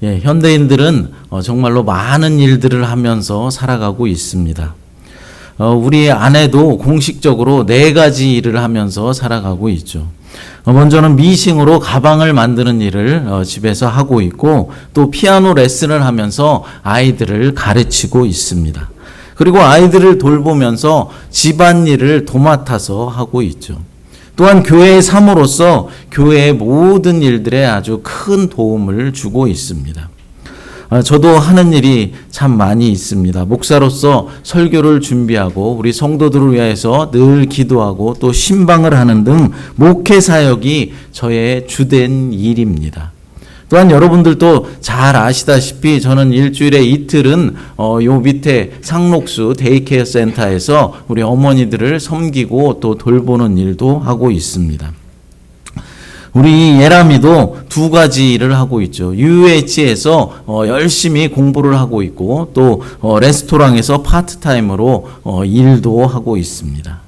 현대인들은 정말로 많은 일들을 하면서 살아가고 있습니다. 우리 아내도 공식적으로 4가지 일을 하면서 살아가고 있죠. 먼저는 미싱으로 가방을 만드는 일을 집에서 하고 있고, 또 피아노 레슨을 하면서 아이들을 가르치고 있습니다. 그리고 아이들을 돌보면서 집안일을 도맡아서 하고 있죠. 또한 교회의 사모로서 교회의 모든 일들에 아주 큰 도움을 주고 있습니다. 저도 하는 일이 참 많이 있습니다. 목사로서 설교를 준비하고 우리 성도들을 위해서 늘 기도하고 또 신방을 하는 등 목회 사역이 저의 주된 일입니다. 또한 여러분들도 잘 아시다시피 저는 일주일에 이틀은 요 밑에 상록수 데이케어 센터에서 우리 어머니들을 섬기고 또 돌보는 일도 하고 있습니다. 우리 예람이도 2가지 일을 하고 있죠. UH에서 열심히 공부를 하고 있고, 또 레스토랑에서 파트타임으로 일도 하고 있습니다.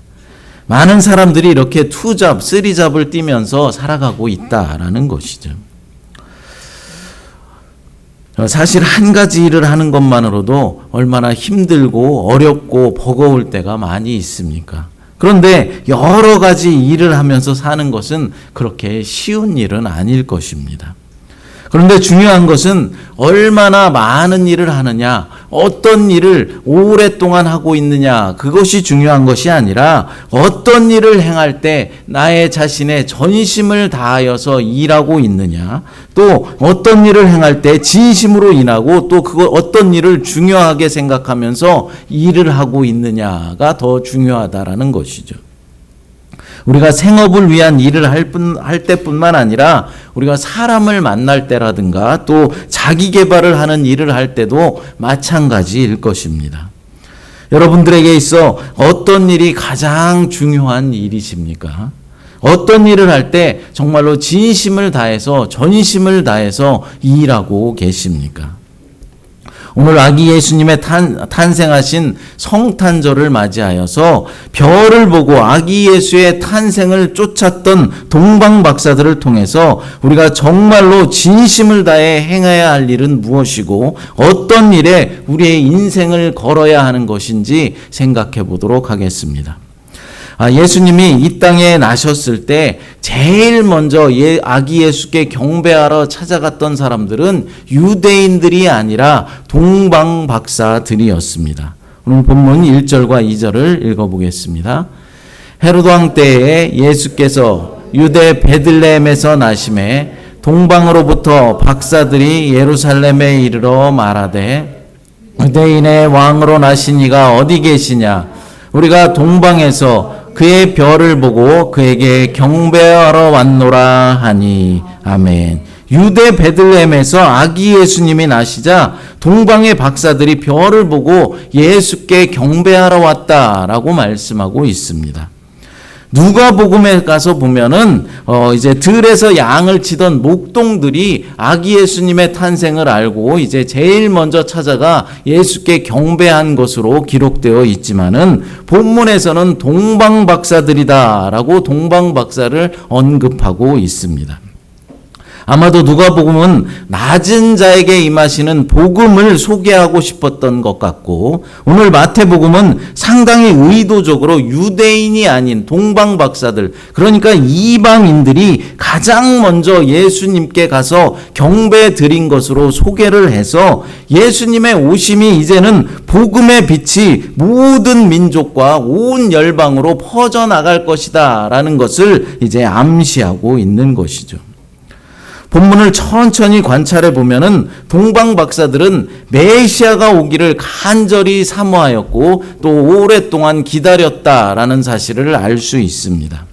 많은 사람들이 이렇게 2잡, 3잡을 뛰면서 살아가고 있다라는 것이죠. 사실 한 가지 일을 하는 것만으로도 얼마나 힘들고 어렵고 버거울 때가 많이 있습니까? 그런데 여러 가지 일을 하면서 사는 것은 그렇게 쉬운 일은 아닐 것입니다. 그런데 중요한 것은 얼마나 많은 일을 하느냐, 어떤 일을 오랫동안 하고 있느냐, 그것이 중요한 것이 아니라 어떤 일을 행할 때 나의 자신의 전심을 다하여서 일하고 있느냐, 또 어떤 일을 행할 때 진심으로 일하고 또 어떤 일을 중요하게 생각하면서 일을 하고 있느냐가 더 중요하다라는 것이죠. 우리가 생업을 위한 일을 할 때뿐만 아니라 우리가 사람을 만날 때라든가 또 자기 개발을 하는 일을 할 때도 마찬가지일 것입니다. 여러분들에게 있어 어떤 일이 가장 중요한 일이십니까? 어떤 일을 할 때 정말로 진심을 다해서 전심을 다해서 일하고 계십니까? 오늘 아기 예수님의 탄생하신 성탄절을 맞이하여서 별을 보고 아기 예수의 탄생을 쫓았던 동방 박사들을 통해서 우리가 정말로 진심을 다해 행해야 할 일은 무엇이고 어떤 일에 우리의 인생을 걸어야 하는 것인지 생각해 보도록 하겠습니다. 예수님이 이 땅에 나셨을 때 제일 먼저 아기 예수께 경배하러 찾아갔던 사람들은 유대인들이 아니라 동방 박사들이었습니다. 오늘 본문 1절과 2절을 읽어보겠습니다. 헤롯 왕 때에 예수께서 유대 베들레헴에서 나심에 동방으로부터 박사들이 예루살렘에 이르러 말하되 유대인의 왕으로 나신 이가 어디 계시냐? 우리가 동방에서 그의 별을 보고 그에게 경배하러 왔노라 하니. 아멘. 유대 베들레헴에서 아기 예수님이 나시자 동방의 박사들이 별을 보고 예수께 경배하러 왔다라고 말씀하고 있습니다. 누가복음에 가서 보면은 이제 들에서 양을 치던 목동들이 아기 예수님의 탄생을 알고 이제 제일 먼저 찾아가 예수께 경배한 것으로 기록되어 있지만은 본문에서는 동방 박사들이다라고 동방 박사를 언급하고 있습니다. 아마도 누가복음은 낮은 자에게 임하시는 복음을 소개하고 싶었던 것 같고, 오늘 마태복음은 상당히 의도적으로 유대인이 아닌 동방 박사들, 그러니까 이방인들이 가장 먼저 예수님께 가서 경배 드린 것으로 소개를 해서 예수님의 오심이 이제는 복음의 빛이 모든 민족과 온 열방으로 퍼져나갈 것이다 라는 것을 이제 암시하고 있는 것이죠. 본문을 천천히 관찰해 보면은 동방 박사들은 메시아가 오기를 간절히 사모하였고 또 오랫동안 기다렸다라는 사실을 알 수 있습니다.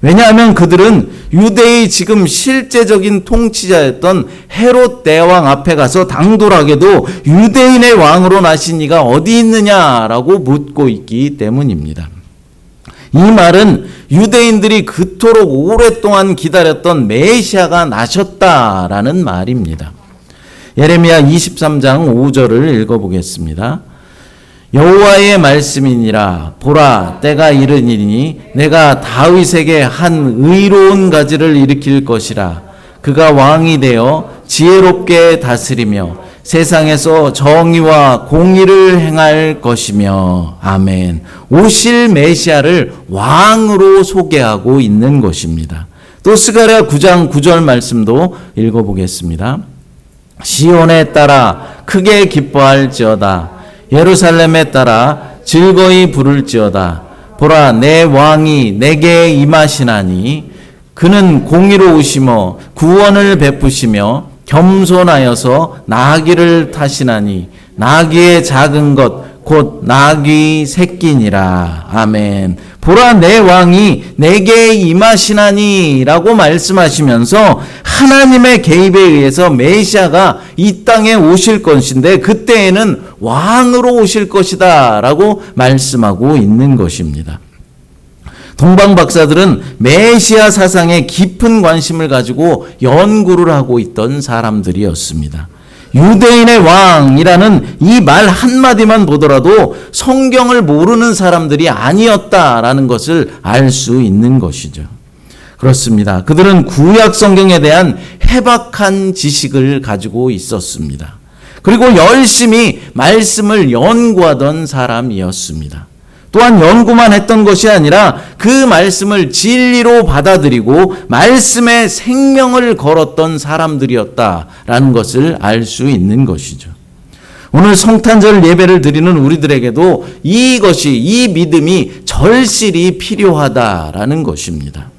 왜냐하면 그들은 유대의 지금 실제적인 통치자였던 헤롯 대왕 앞에 가서 당돌하게도 유대인의 왕으로 나신 이가 어디 있느냐라고 묻고 있기 때문입니다. 이 말은 유대인들이 그토록 오랫동안 기다렸던 메시아가 나셨다라는 말입니다. 예레미야 23장 5절을 읽어보겠습니다. 여호와의 말씀이니라. 보라, 때가 이르니니 내가 다윗에게 한 의로운 가지를 일으킬 것이라. 그가 왕이 되어 지혜롭게 다스리며 세상에서 정의와 공의를 행할 것이며. 아멘. 오실 메시아를 왕으로 소개하고 있는 것입니다. 또 스가랴 9장 9절 말씀도 읽어보겠습니다. 시온에 따라 크게 기뻐할지어다. 예루살렘에 따라 즐거이 부를지어다. 보라, 내 왕이 내게 임하시나니 그는 공의로 오시며 구원을 베푸시며 겸손하여서 나귀를 타시나니 나귀의 작은 것 곧 나귀 새끼니라. 아멘. 보라, 내 왕이 내게 임하시나니 라고 말씀하시면서 하나님의 개입에 의해서 메시아가 이 땅에 오실 것인데 그때에는 왕으로 오실 것이다 라고 말씀하고 있는 것입니다. 동방 박사들은 메시아 사상에 깊은 관심을 가지고 연구를 하고 있던 사람들이었습니다. 유대인의 왕이라는 이 말 한마디만 보더라도 성경을 모르는 사람들이 아니었다라는 것을 알 수 있는 것이죠. 그렇습니다. 그들은 구약 성경에 대한 해박한 지식을 가지고 있었습니다. 그리고 열심히 말씀을 연구하던 사람이었습니다. 또한 연구만 했던 것이 아니라 그 말씀을 진리로 받아들이고 말씀에 생명을 걸었던 사람들이었다라는 것을 알 수 있는 것이죠. 오늘 성탄절 예배를 드리는 우리들에게도 이 믿음이 절실히 필요하다라는 것입니다.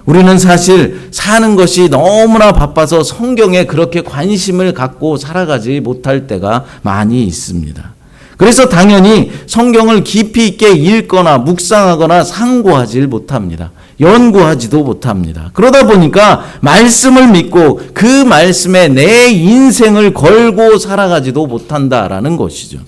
우리는 사실 사는 것이 너무나 바빠서 성경에 그렇게 관심을 갖고 살아가지 못할 때가 많이 있습니다. 그래서 당연히 성경을 깊이 있게 읽거나 묵상하거나 상고하지 못합니다. 연구하지도 못합니다. 그러다 보니까 말씀을 믿고 그 말씀에 내 인생을 걸고 살아가지도 못한다라는 것이죠.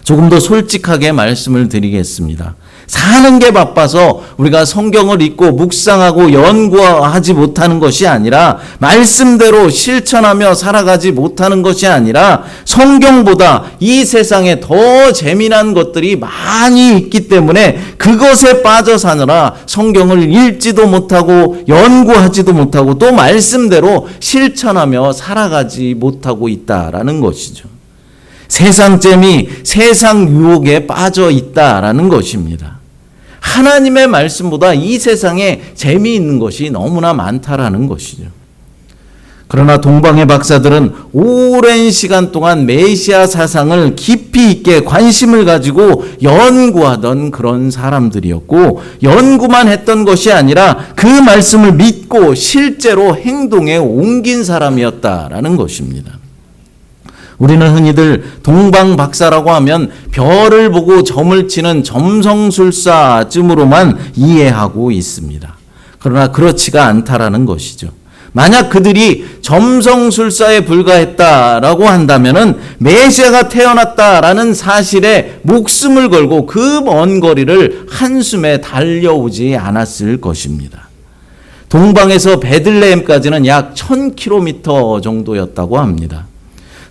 조금 더 솔직하게 말씀을 드리겠습니다. 사는 게 바빠서 우리가 성경을 읽고 묵상하고 연구하지 못하는 것이 아니라 말씀대로 실천하며 살아가지 못하는 것이 아니라 성경보다 이 세상에 더 재미난 것들이 많이 있기 때문에 그것에 빠져 사느라 성경을 읽지도 못하고 연구하지도 못하고 또 말씀대로 실천하며 살아가지 못하고 있다라는 것이죠. 세상 재미, 세상 유혹에 빠져 있다라는 것입니다. 하나님의 말씀보다 이 세상에 재미있는 것이 너무나 많다라는 것이죠. 그러나 동방의 박사들은 오랜 시간 동안 메시아 사상을 깊이 있게 관심을 가지고 연구하던 그런 사람들이었고 연구만 했던 것이 아니라 그 말씀을 믿고 실제로 행동에 옮긴 사람이었다라는 것입니다. 우리는 흔히들 동방 박사라고 하면 별을 보고 점을 치는 점성술사쯤으로만 이해하고 있습니다. 그러나 그렇지가 않다라는 것이죠. 만약 그들이 점성술사에 불과했다라고 한다면은 메시아가 태어났다라는 사실에 목숨을 걸고 그 먼 거리를 한숨에 달려오지 않았을 것입니다. 동방에서 베들레헴까지는 약 1000km 정도였다고 합니다.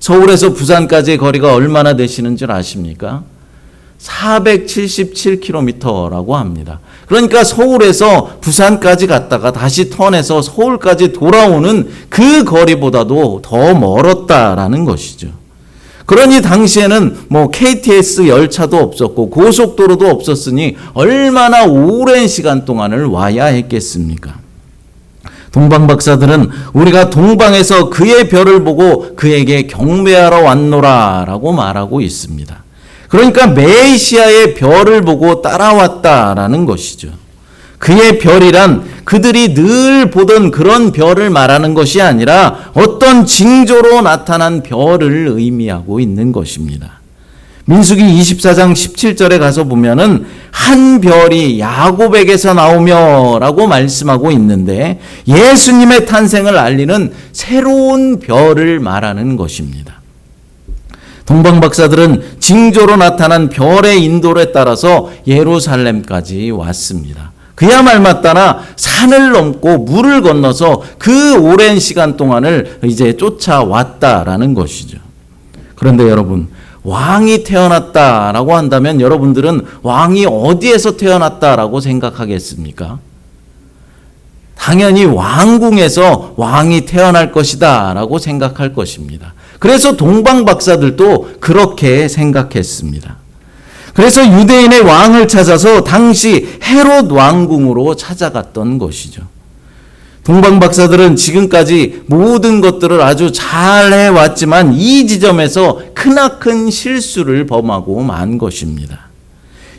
서울에서 부산까지의 거리가 얼마나 되시는 줄 아십니까? 477km라고 합니다. 그러니까 서울에서 부산까지 갔다가 다시 턴해서 서울까지 돌아오는 그 거리보다도 더 멀었다라는 것이죠. 그러니 당시에는 KTX 열차도 없었고 고속도로도 없었으니 얼마나 오랜 시간 동안을 와야 했겠습니까? 동방 박사들은 우리가 동방에서 그의 별을 보고 그에게 경배하러 왔노라 라고 말하고 있습니다. 그러니까 메시아의 별을 보고 따라왔다라는 것이죠. 그의 별이란 그들이 늘 보던 그런 별을 말하는 것이 아니라 어떤 징조로 나타난 별을 의미하고 있는 것입니다. 민수기 24장 17절에 가서 보면은 한 별이 야곱에게서 나오며 라고 말씀하고 있는데 예수님의 탄생을 알리는 새로운 별을 말하는 것입니다. 동방 박사들은 징조로 나타난 별의 인도에 따라서 예루살렘까지 왔습니다. 그야 말마따나 산을 넘고 물을 건너서 그 오랜 시간 동안을 이제 쫓아왔다라는 것이죠. 그런데 여러분, 왕이 태어났다라고 한다면 여러분들은 왕이 어디에서 태어났다라고 생각하겠습니까? 당연히 왕궁에서 왕이 태어날 것이다 라고 생각할 것입니다. 그래서 동방 박사들도 그렇게 생각했습니다. 그래서 유대인의 왕을 찾아서 당시 헤롯 왕궁으로 찾아갔던 것이죠. 동방 박사들은 지금까지 모든 것들을 아주 잘 해왔지만 이 지점에서 크나큰 실수를 범하고 만 것입니다.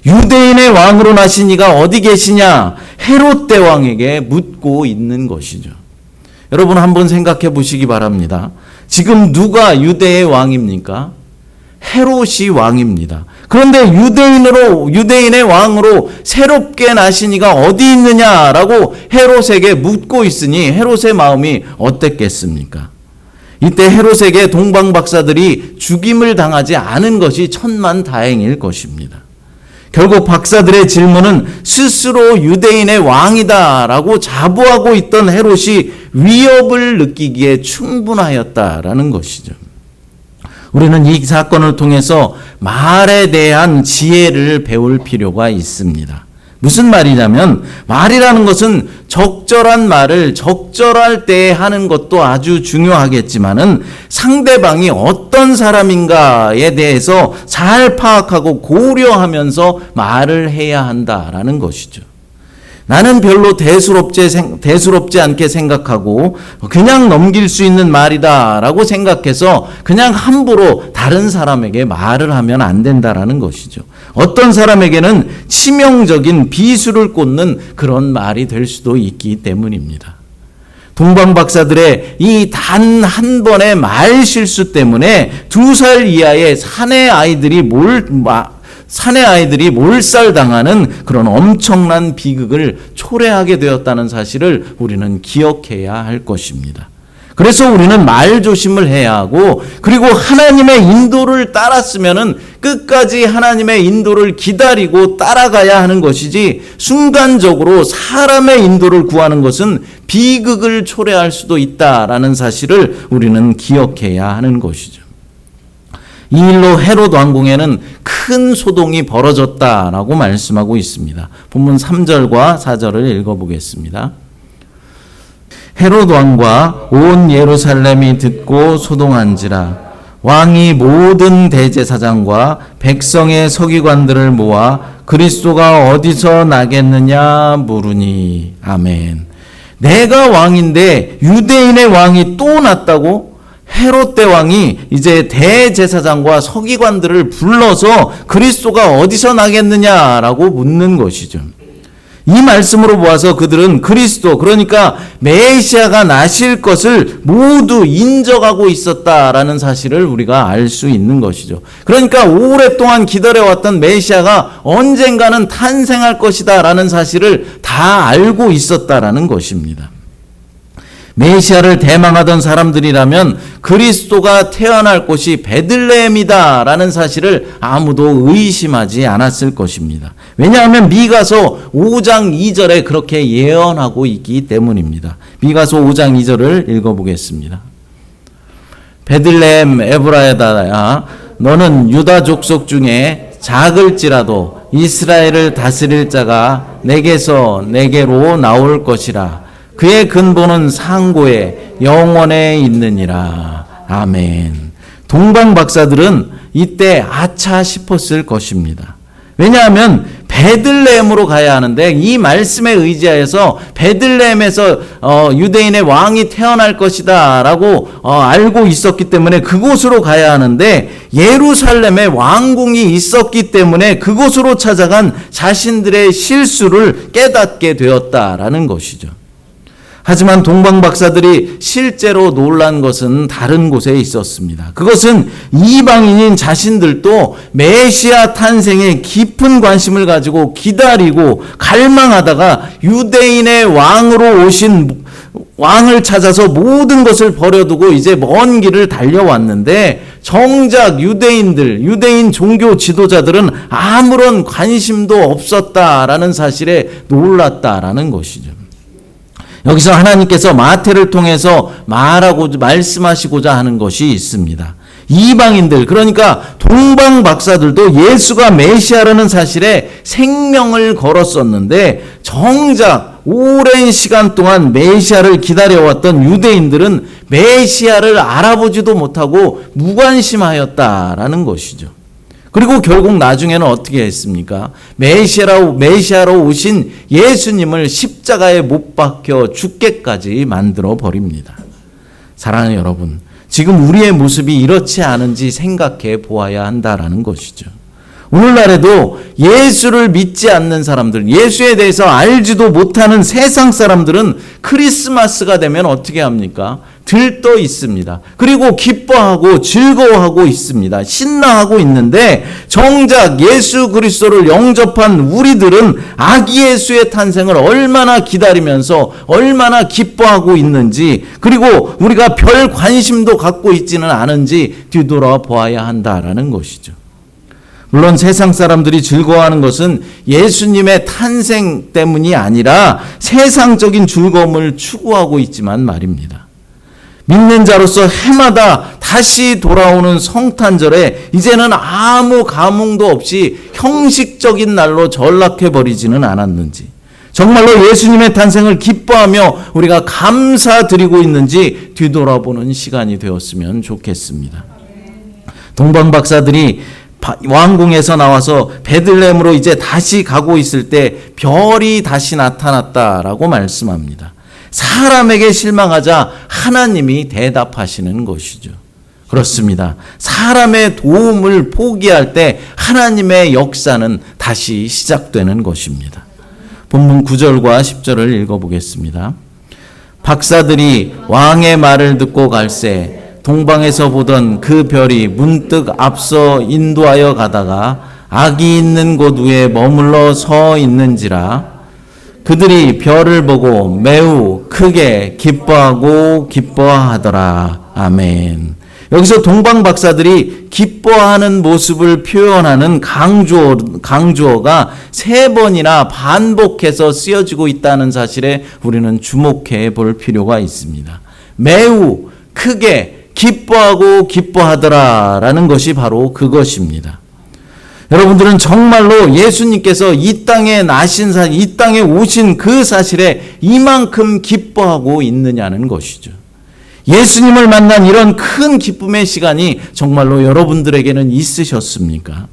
유대인의 왕으로 나신 이가 어디 계시냐? 헤롯 대왕에게 묻고 있는 것이죠. 여러분 한번 생각해 보시기 바랍니다. 지금 누가 유대의 왕입니까? 헤롯이 왕입니다. 그런데 유대인의 왕으로 새롭게 나신 이가 어디 있느냐라고 헤롯에게 묻고 있으니 헤롯의 마음이 어땠겠습니까? 이때 헤롯에게 동방 박사들이 죽임을 당하지 않은 것이 천만다행일 것입니다. 결국 박사들의 질문은 스스로 유대인의 왕이다라고 자부하고 있던 헤롯이 위협을 느끼기에 충분하였다라는 것이죠. 우리는 이 사건을 통해서 말에 대한 지혜를 배울 필요가 있습니다. 무슨 말이냐면 말이라는 것은 적절한 말을 적절할 때 하는 것도 아주 중요하겠지만은 상대방이 어떤 사람인가에 대해서 잘 파악하고 고려하면서 말을 해야 한다라는 것이죠. 나는 별로 대수롭지 않게 생각하고 그냥 넘길 수 있는 말이다라고 생각해서 그냥 함부로 다른 사람에게 말을 하면 안 된다라는 것이죠. 어떤 사람에게는 치명적인 비수를 꽂는 그런 말이 될 수도 있기 때문입니다. 동방 박사들의 이 단 한 번의 말 실수 때문에 2살 이하의 사내 아이들이 몰살당하는 그런 엄청난 비극을 초래하게 되었다는 사실을 우리는 기억해야 할 것입니다. 그래서 우리는 말 조심을 해야 하고, 그리고 하나님의 인도를 따랐으면은 끝까지 하나님의 인도를 기다리고 따라가야 하는 것이지, 순간적으로 사람의 인도를 구하는 것은 비극을 초래할 수도 있다라는 사실을 우리는 기억해야 하는 것이죠. 이 일로 헤롯 왕궁에는 큰 소동이 벌어졌다라고 말씀하고 있습니다. 본문 3절과 4절을 읽어보겠습니다. 헤롯 왕과 온 예루살렘이 듣고 소동한지라 왕이 모든 대제사장과 백성의 서기관들을 모아 그리스도가 어디서 나겠느냐 물으니. 아멘. 내가 왕인데 유대인의 왕이 또 났다고? 헤롯 대왕이 이제 대제사장과 서기관들을 불러서 그리스도가 어디서 나겠느냐라고 묻는 것이죠. 이 말씀으로 보아서 그들은 그리스도, 그러니까 메시아가 나실 것을 모두 인정하고 있었다라는 사실을 우리가 알 수 있는 것이죠. 그러니까 오랫동안 기다려왔던 메시아가 언젠가는 탄생할 것이다라는 사실을 다 알고 있었다라는 것입니다. 메시아를 대망하던 사람들이라면 그리스도가 태어날 곳이 베들레헴이다라는 사실을 아무도 의심하지 않았을 것입니다. 왜냐하면 미가서 5장 2절에 그렇게 예언하고 있기 때문입니다. 미가서 5장 2절을 읽어보겠습니다. 베들레헴 에브라야다야, 너는 유다 족속 중에 작을지라도 이스라엘을 다스릴 자가 내게서 내게로 나올 것이라. 그의 근본은 상고에 영원에 있느니라. 아멘. 동방 박사들은 이때 아차 싶었을 것입니다. 왜냐하면 베들레헴으로 가야 하는데 이 말씀에 의지하여서 베들레헴에서 유대인의 왕이 태어날 것이다 라고 알고 있었기 때문에 그곳으로 가야 하는데, 예루살렘에 왕궁이 있었기 때문에 그곳으로 찾아간 자신들의 실수를 깨닫게 되었다라는 것이죠. 하지만 동방 박사들이 실제로 놀란 것은 다른 곳에 있었습니다. 그것은 이방인인 자신들도 메시아 탄생에 깊은 관심을 가지고 기다리고 갈망하다가 유대인의 왕으로 오신 왕을 찾아서 모든 것을 버려두고 이제 먼 길을 달려왔는데, 정작 유대인 종교 지도자들은 아무런 관심도 없었다라는 사실에 놀랐다라는 것이죠. 여기서 하나님께서 마태를 통해서 말씀하시고자 하는 것이 있습니다. 이방인들, 그러니까 동방 박사들도 예수가 메시아라는 사실에 생명을 걸었었는데, 정작 오랜 시간 동안 메시아를 기다려왔던 유대인들은 메시아를 알아보지도 못하고 무관심하였다라는 것이죠. 그리고 결국 나중에는 어떻게 했습니까? 메시아로 오신 예수님을 십자가에 못 박혀 죽게까지 만들어 버립니다. 사랑하는 여러분, 지금 우리의 모습이 이렇지 않은지 생각해 보아야 한다라는 것이죠. 오늘날에도 예수를 믿지 않는 사람들, 예수에 대해서 알지도 못하는 세상 사람들은 크리스마스가 되면 어떻게 합니까? 들떠 있습니다. 그리고 기뻐하고 즐거워하고 있습니다. 신나하고 있는데 정작 예수 그리스도를 영접한 우리들은 아기 예수의 탄생을 얼마나 기다리면서 얼마나 기뻐하고 있는지, 그리고 우리가 별 관심도 갖고 있지는 않은지 뒤돌아 보아야 한다라는 것이죠. 물론 세상 사람들이 즐거워하는 것은 예수님의 탄생 때문이 아니라 세상적인 즐거움을 추구하고 있지만 말입니다. 믿는 자로서 해마다 다시 돌아오는 성탄절에 이제는 아무 감흥도 없이 형식적인 날로 전락해버리지는 않았는지, 정말로 예수님의 탄생을 기뻐하며 우리가 감사드리고 있는지 뒤돌아보는 시간이 되었으면 좋겠습니다. 동방박사들이 왕궁에서 나와서 베들레헴으로 이제 다시 가고 있을 때 별이 다시 나타났다라고 말씀합니다. 사람에게 실망하자 하나님이 대답하시는 것이죠. 그렇습니다. 사람의 도움을 포기할 때 하나님의 역사는 다시 시작되는 것입니다. 본문 9절과 10절을 읽어보겠습니다. 박사들이 왕의 말을 듣고 갈새 동방에서 보던 그 별이 문득 앞서 인도하여 가다가 악이 있는 곳 위에 머물러 서 있는지라. 그들이 별을 보고 매우 크게 기뻐하고 기뻐하더라. 아멘. 여기서 동방 박사들이 기뻐하는 모습을 표현하는 강조어가 3번이나 반복해서 쓰여지고 있다는 사실에 우리는 주목해 볼 필요가 있습니다. 매우 크게 기뻐하고 기뻐하더라 라는 것이 바로 그것입니다. 여러분들은 정말로 예수님께서 이 땅에 이 땅에 오신 그 사실에 이만큼 기뻐하고 있느냐는 것이죠. 예수님을 만난 이런 큰 기쁨의 시간이 정말로 여러분들에게는 있으셨습니까?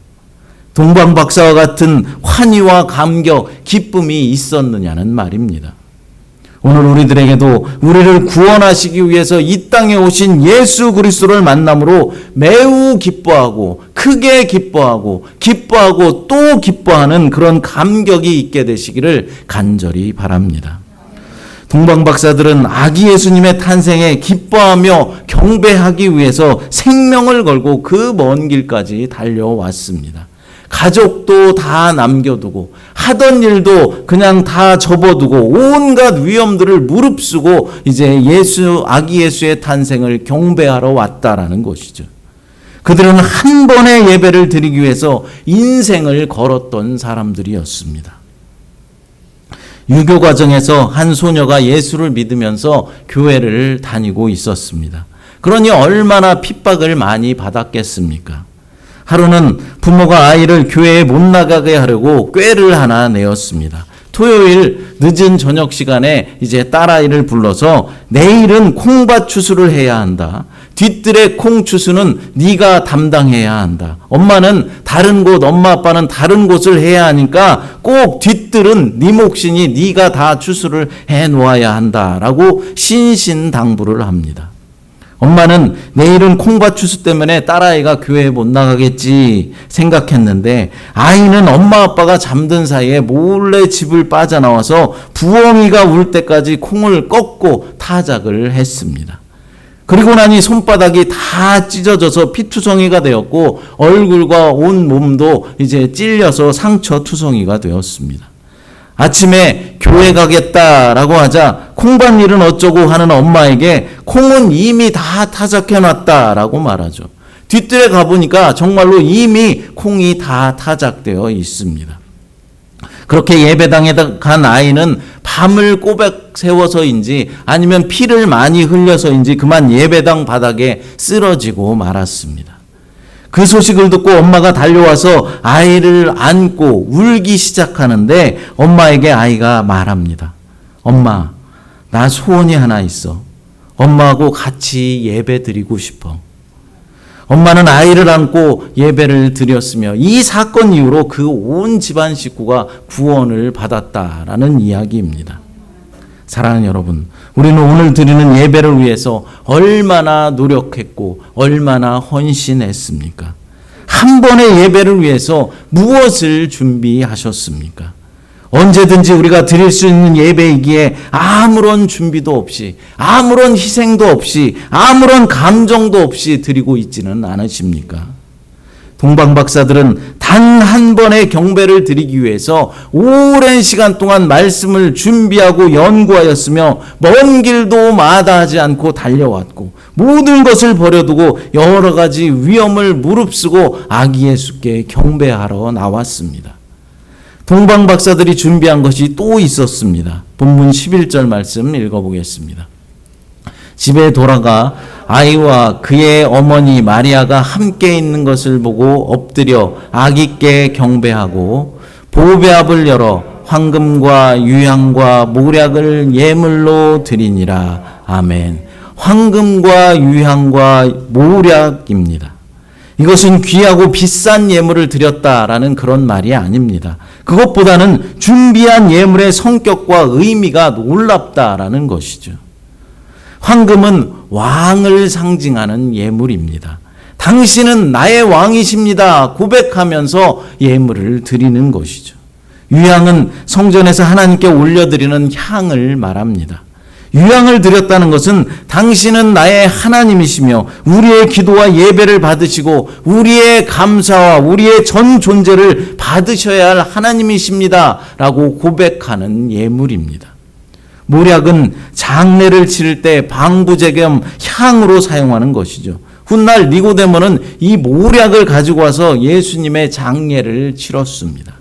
동방박사와 같은 환희와 감격, 기쁨이 있었느냐는 말입니다. 오늘 우리들에게도 우리를 구원하시기 위해서 이 땅에 오신 예수 그리스도를 만남으로 매우 기뻐하고 크게 기뻐하고 또 기뻐하는 그런 감격이 있게 되시기를 간절히 바랍니다. 동방박사들은 아기 예수님의 탄생에 기뻐하며 경배하기 위해서 생명을 걸고 그 먼 길까지 달려왔습니다. 가족도 다 남겨두고 하던 일도 그냥 다 접어두고 온갖 위험들을 무릅쓰고 이제 아기 예수의 탄생을 경배하러 왔다라는 것이죠. 그들은 한 번의 예배를 드리기 위해서 인생을 걸었던 사람들이었습니다. 유교 과정에서 한 소녀가 예수를 믿으면서 교회를 다니고 있었습니다. 그러니 얼마나 핍박을 많이 받았겠습니까? 하루는 부모가 아이를 교회에 못 나가게 하려고 꾀를 하나 내었습니다. 토요일 늦은 저녁 시간에 이제 딸아이를 불러서 내일은 콩밭 추수를 해야 한다. 뒤뜰의 콩 추수는 네가 담당해야 한다. 엄마 아빠는 다른 곳을 해야 하니까 꼭 뒤뜰은 네 몫이니 네가 다 추수를 해 놓아야 한다라고 신신당부를 합니다. 엄마는 내일은 콩밭 추수 때문에 딸아이가 교회에 못 나가겠지 생각했는데 아이는 엄마 아빠가 잠든 사이에 몰래 집을 빠져나와서 부엉이가 울 때까지 콩을 꺾고 타작을 했습니다. 그리고 나니 손바닥이 다 찢어져서 피투성이가 되었고 얼굴과 온 몸도 이제 찔려서 상처투성이가 되었습니다. 아침에 교회 가겠다라고 하자 콩밭 일은 어쩌고 하는 엄마에게 콩은 이미 다 타작해놨다라고 말하죠. 뒤뜰에 가보니까 정말로 이미 콩이 다 타작되어 있습니다. 그렇게 예배당에 간 아이는 밤을 꼬박 세워서인지 아니면 피를 많이 흘려서인지 그만 예배당 바닥에 쓰러지고 말았습니다. 그 소식을 듣고 엄마가 달려와서 아이를 안고 울기 시작하는데 엄마에게 아이가 말합니다. 엄마, 나 소원이 하나 있어. 엄마하고 같이 예배 드리고 싶어. 엄마는 아이를 안고 예배를 드렸으며 이 사건 이후로 그 온 집안 식구가 구원을 받았다라는 이야기입니다. 사랑하는 여러분, 우리는 오늘 드리는 예배를 위해서 얼마나 노력했고 얼마나 헌신했습니까? 한 번의 예배를 위해서 무엇을 준비하셨습니까? 언제든지 우리가 드릴 수 있는 예배이기에 아무런 준비도 없이, 아무런 희생도 없이, 아무런 감정도 없이 드리고 있지는 않으십니까? 동방박사들은 단 한 번의 경배를 드리기 위해서 오랜 시간 동안 말씀을 준비하고 연구하였으며 먼 길도 마다하지 않고 달려왔고 모든 것을 버려두고 여러 가지 위험을 무릅쓰고 아기 예수께 경배하러 나왔습니다. 동방박사들이 준비한 것이 또 있었습니다. 본문 11절 말씀 읽어보겠습니다. 집에 돌아가 아이와 그의 어머니 마리아가 함께 있는 것을 보고 엎드려 아기께 경배하고 보배압을 열어 황금과 유향과 모략을 예물로 드리니라. 아멘. 황금과 유향과 모략입니다. 이것은 귀하고 비싼 예물을 드렸다라는 그런 말이 아닙니다. 그것보다는 준비한 예물의 성격과 의미가 놀랍다라는 것이죠. 황금은 왕을 상징하는 예물입니다. 당신은 나의 왕이십니다 고백하면서 예물을 드리는 것이죠. 유향은 성전에서 하나님께 올려드리는 향을 말합니다. 유향을 드렸다는 것은 당신은 나의 하나님이시며 우리의 기도와 예배를 받으시고 우리의 감사와 우리의 전 존재를 받으셔야 할 하나님이십니다 라고 고백하는 예물입니다. 모략은 장례를 치를 때 방부제 겸 향으로 사용하는 것이죠. 훗날 니고데모는 이 모략을 가지고 와서 예수님의 장례를 치렀습니다.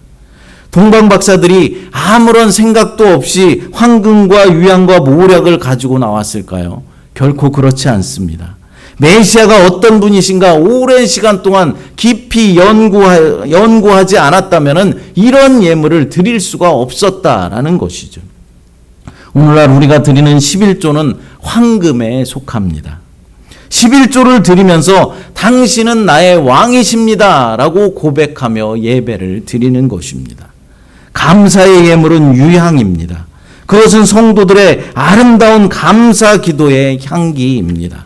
동방박사들이 아무런 생각도 없이 황금과 유향과 모략을 가지고 나왔을까요? 결코 그렇지 않습니다. 메시아가 어떤 분이신가 오랜 시간 동안 깊이 연구하지 않았다면 이런 예물을 드릴 수가 없었다라는 것이죠. 오늘날 우리가 드리는 11조는 황금에 속합니다. 11조를 드리면서 당신은 나의 왕이십니다 라고 고백하며 예배를 드리는 것입니다. 감사의 예물은 유향입니다. 그것은 성도들의 아름다운 감사 기도의 향기입니다.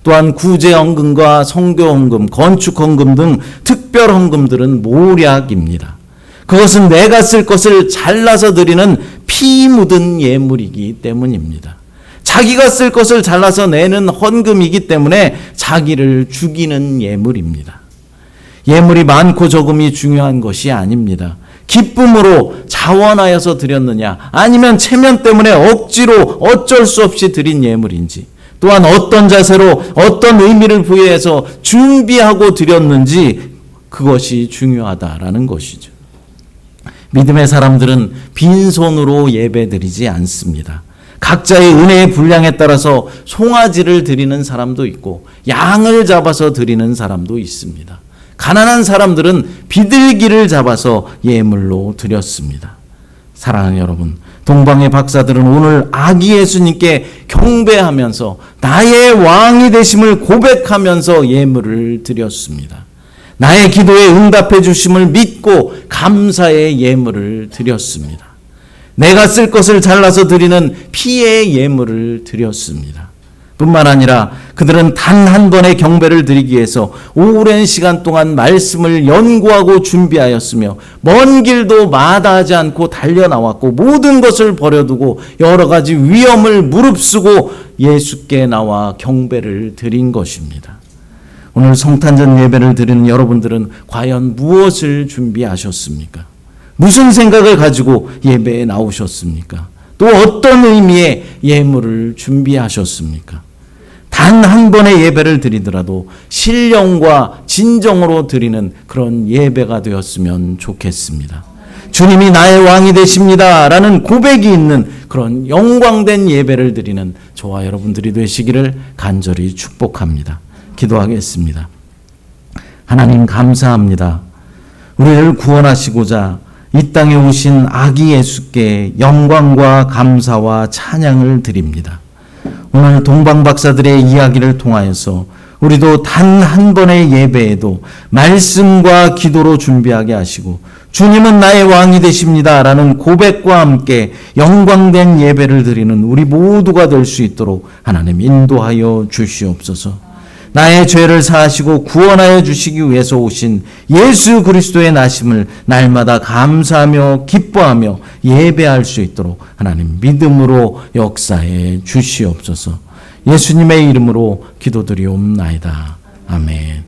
또한 구제헌금과 성교헌금, 건축헌금 등 특별 헌금들은 모략입니다. 그것은 내가 쓸 것을 잘라서 드리는 피 묻은 예물이기 때문입니다. 자기가 쓸 것을 잘라서 내는 헌금이기 때문에 자기를 죽이는 예물입니다. 예물이 많고 적음이 중요한 것이 아닙니다. 기쁨으로 자원하여서 드렸느냐 아니면 체면 때문에 억지로 어쩔 수 없이 드린 예물인지 또한 어떤 자세로 어떤 의미를 부여해서 준비하고 드렸는지 그것이 중요하다라는 것이죠. 믿음의 사람들은 빈손으로 예배드리지 않습니다. 각자의 은혜의 분량에 따라서 송아지를 드리는 사람도 있고 양을 잡아서 드리는 사람도 있습니다. 가난한 사람들은 비둘기를 잡아서 예물로 드렸습니다. 사랑하는 여러분, 동방의 박사들은 오늘 아기 예수님께 경배하면서 나의 왕이 되심을 고백하면서 예물을 드렸습니다. 나의 기도에 응답해 주심을 믿고 감사의 예물을 드렸습니다. 내가 쓸 것을 잘라서 드리는 피의 예물을 드렸습니다. 뿐만 아니라 그들은 단 한 번의 경배를 드리기 위해서 오랜 시간 동안 말씀을 연구하고 준비하였으며 먼 길도 마다하지 않고 달려나왔고 모든 것을 버려두고 여러 가지 위험을 무릅쓰고 예수께 나와 경배를 드린 것입니다. 오늘 성탄절 예배를 드리는 여러분들은 과연 무엇을 준비하셨습니까? 무슨 생각을 가지고 예배에 나오셨습니까? 또 어떤 의미의 예물을 준비하셨습니까? 단 한 번의 예배를 드리더라도 신령과 진정으로 드리는 그런 예배가 되었으면 좋겠습니다. 주님이 나의 왕이 되십니다 라는 고백이 있는 그런 영광된 예배를 드리는 저와 여러분들이 되시기를 간절히 축복합니다. 기도하겠습니다. 하나님 감사합니다. 우리를 구원하시고자 이 땅에 오신 아기 예수께 영광과 감사와 찬양을 드립니다. 오늘 동방박사들의 이야기를 통하여서 우리도 단 한 번의 예배에도 말씀과 기도로 준비하게 하시고 주님은 나의 왕이 되십니다 라는 고백과 함께 영광된 예배를 드리는 우리 모두가 될 수 있도록 하나님 인도하여 주시옵소서. 나의 죄를 사하시고 구원하여 주시기 위해서 오신 예수 그리스도의 나심을 날마다 감사하며 기뻐하며 예배할 수 있도록 하나님 믿음으로 역사해 주시옵소서. 예수님의 이름으로 기도드리옵나이다. 아멘.